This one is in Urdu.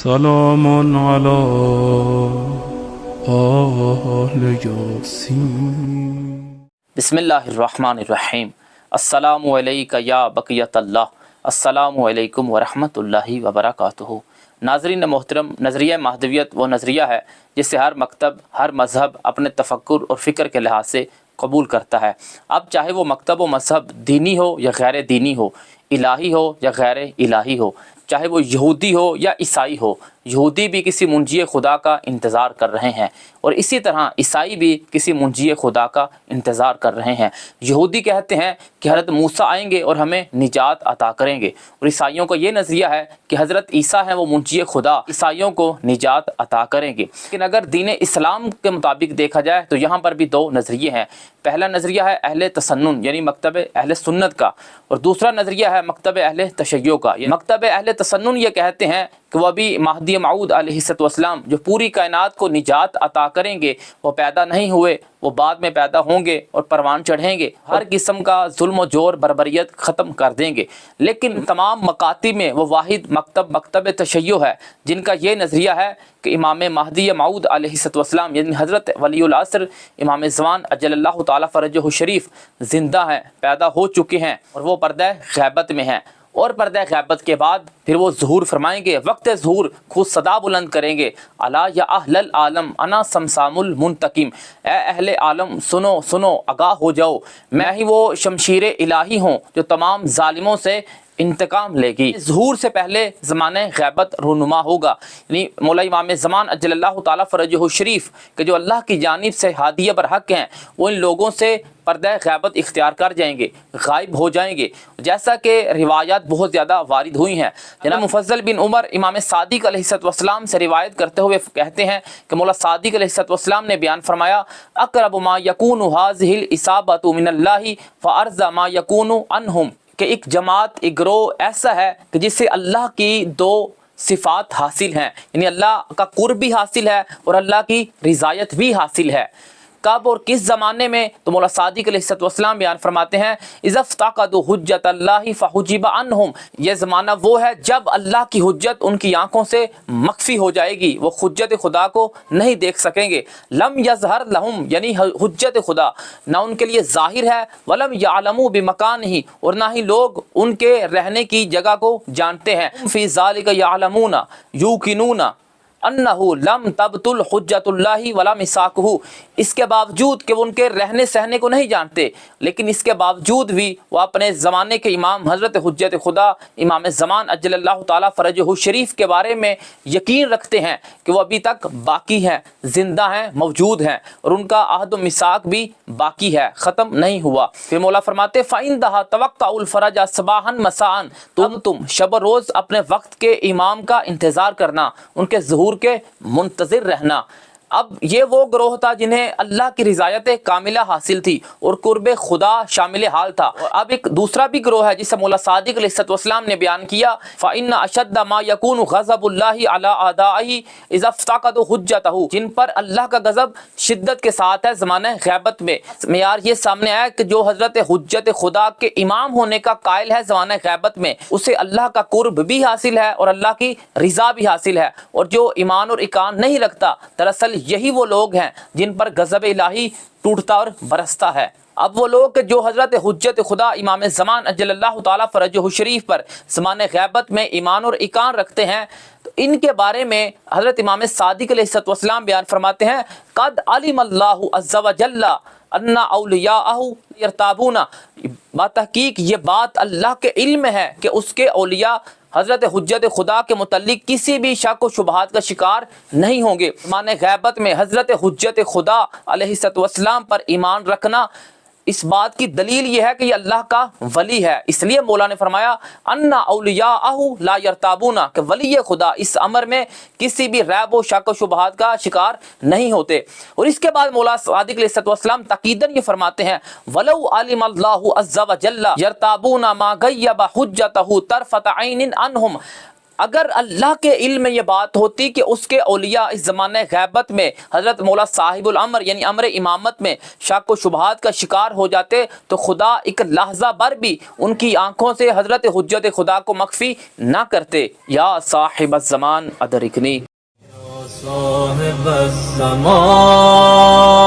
سلام على آل یاسین۔ بسم اللہ الرحمن الرحیم۔ السلام علیکم یا بقیت اللہ، السلام علیکم ورحمۃ اللہ وبرکاتہ۔ ناظرین محترم، نظریہ مہدویت وہ نظریہ ہے جسے ہر مکتب، ہر مذہب اپنے تفکر اور فکر کے لحاظ سے قبول کرتا ہے۔ اب چاہے وہ مکتب و مذہب دینی ہو یا غیر دینی ہو، الہی ہو یا غیر الہی ہو، چاہے وہ یہودی ہو یا عیسائی ہو، یہودی بھی کسی منجی خدا کا انتظار کر رہے ہیں اور اسی طرح عیسائی بھی کسی منجی خدا کا انتظار کر رہے ہیں۔ یہودی کہتے ہیں کہ حضرت موسیٰ آئیں گے اور ہمیں نجات عطا کریں گے، اور عیسائیوں کا یہ نظریہ ہے کہ حضرت عیسیٰ ہیں وہ منجی خدا، عیسائیوں کو نجات عطا کریں گے۔ لیکن اگر دین اسلام کے مطابق دیکھا جائے تو یہاں پر بھی دو نظریے ہیں۔ پہلا نظریہ ہے اہل تسنن یعنی مکتب اہل سنت کا، اور دوسرا نظریہ ہے مکتب اہل تشیع کا۔ مکتب اہل تسنن یہ کہتے ہیں کہ وہ ابھی مہدی موعود علیہ السلام جو پوری کائنات کو نجات عطا کریں گے وہ پیدا نہیں ہوئے، وہ بعد میں پیدا ہوں گے اور پروان چڑھیں گے، ہر قسم کا ظلم و جور بربریت ختم کر دیں گے۔ لیکن تمام مکاتب میں وہ واحد مکتب تشیع ہے جن کا یہ نظریہ ہے کہ امام مہدی موعود علیہ السلام یعنی حضرت ولی العصر امام زمان اجل اللہ تعالیٰ فرجہ الشریف زندہ ہیں، پیدا ہو چکے ہیں اور وہ پردہ غیبت میں ہیں، اور پردہ غیبت کے بعد پھر وہ ظہور فرمائیں گے۔ وقت ظہور خود صدا بلند کریں گے، الا یا اہل العالم انا سمسام المنتقم، اے اہل عالم سنو سنو، آگاہ ہو جاؤ، میں ہی وہ شمشیر الہی ہوں جو تمام ظالموں سے انتقام لے گی۔ ظہور سے پہلے زمانہ غیبت رونما ہوگا، یعنی مولا امام زمان اجل اللہ تعالیٰ فرجہ الشریف کہ جو اللہ کی جانب سے ہادیہ برحق ہیں، وہ ان لوگوں سے پردہ غیبت اختیار کر جائیں گے، غائب ہو جائیں گے، جیسا کہ روایات بہت زیادہ وارد ہوئی ہیں۔ جناب مفضل بن عمر امام صادق علیہ السلام سے روایت کرتے ہوئے کہتے ہیں کہ مولا صادق علیہ السلام نے بیان فرمایا، اقرب ما یکون هذه الاصابۃ من اللہ فارض ما یکون عنہم، کہ ایک جماعت، ایک گروہ ایسا ہے کہ جس سے اللہ کی دو صفات حاصل ہیں، یعنی اللہ کا قرب بھی حاصل ہے اور اللہ کی رضایت بھی حاصل ہے۔ کب اور کس زمانے میں؟ تو مولا صادق علیہ السلام بیان فرماتے ہیں، اذا افتقدوا حجت اللہ فحجب عنہم، یہ زمانہ وہ ہے جب اللہ کی حجت ان کی آنکھوں سے مخفی ہو جائے گی، وہ حجت خدا کو نہیں دیکھ سکیں گے۔ لم یظہر لہم یعنی حجت خدا نہ ان کے لیے ظاہر ہے، ولم یعلموا بمکانہ اور نہ ہی لوگ ان کے رہنے کی جگہ کو جانتے ہیں۔ فی ذالک یعلمون یوقنون انہ لم تبطل حجت اللہ ولا مساکہ، اس کے باوجود کہ وہ ان کے رہنے سہنے کو نہیں جانتے، لیکن اس کے باوجود بھی وہ اپنے زمانے کے امام حضرت حجت خدا امام زمان اجل اللہ تعالیٰ فرجہ الشریف کے بارے میں یقین رکھتے ہیں کہ وہ ابھی تک باقی ہیں، زندہ ہیں، موجود ہیں، اور ان کا عہد و میثاق بھی باقی ہے، ختم نہیں ہوا۔ پھر مولا فرماتے فَإِنْدَهَا تَوَقَّعُوا الْفَرَجَ صَبَاحًا مَسَاءً، تم شب و روز اپنے وقت کے امام کا انتظار کرنا، ان کے ظہور کے منتظر رہنا۔ اب یہ وہ گروہ تھا جنہیں اللہ کی رضایت کاملہ حاصل تھی اور قرب خدا شامل حال تھا۔ اور اب ایک دوسرا بھی گروہ ہے جسے مولا صادق علیہ السلام نے بیان کیا، فَإِنَّ أَشَدَّ مَا يَكُونُ غَضَبُ اللَّهِ عَلَىٰ أَعْدَائِهِ إِذَا افْتَقَدُوا حُجَّتَهُ، جن پر اللہ کا غضب شدت کے ساتھ ہے زمانہ غیبت میں۔ معیار یہ سامنے آیا کہ جو حضرت حجت خدا کے امام ہونے کا قائل ہے زمانہ غیبت میں، اسے اللہ کا قرب بھی حاصل ہے اور اللہ کی رضا بھی حاصل ہے، اور جو ایمان اور اقان نہیں رکھتا، دراصل یہی وہ لوگ ہیں جن پر غضب الہی ٹوٹتا اور برستا ہے۔ اب وہ لوگ جو حضرت حجت خدا امام زمان اجل اللہ تعالیٰ فرجہ الشریف پر زمانہ غیبت میں ایمان اور اقان رکھتے ہیں، تو ان کے بارے میں حضرت امام صادق علیہ السلام بیان فرماتے ہیں، قد علم اللہ عز وجل ان اولیاءہ یرتابون، بتحقیق یہ بات اللہ کے علم ہے کہ اس کے اولیاء حضرت حجت خدا کے متعلق کسی بھی شک و شبہات کا شکار نہیں ہوں گے۔ زمانہ غیبت میں حضرت حجت خدا علیہ السلام پر ایمان رکھنا اس بات کی دلیل یہ ہے کہ یہ اللہ کا ولی ہے، اس لیے مولا نے فرمایا ان اولیاءہ لا یرتابون، کہ ولی خدا اس امر میں کسی بھی ریب و شک و شبہات کا شکار نہیں ہوتے۔ اور اس کے بعد مولا صادق علیہ السلام تاکیداً یہ فرماتے ہیں، ولو علم اللہ عز وجل یرتابون ما غیب حجتہ طرفۃ عین عنہم، اگر اللہ کے علم میں یہ بات ہوتی کہ اس کے اولیاء اس زمانہ غیبت میں حضرت مولا صاحب الامر یعنی امر امامت میں شک و شبہات کا شکار ہو جاتے تو خدا ایک لحظہ بھر بھی ان کی آنکھوں سے حضرت حجت خدا کو مخفی نہ کرتے۔ یا صاحب الزمان ادرکنی، صاحب الزمان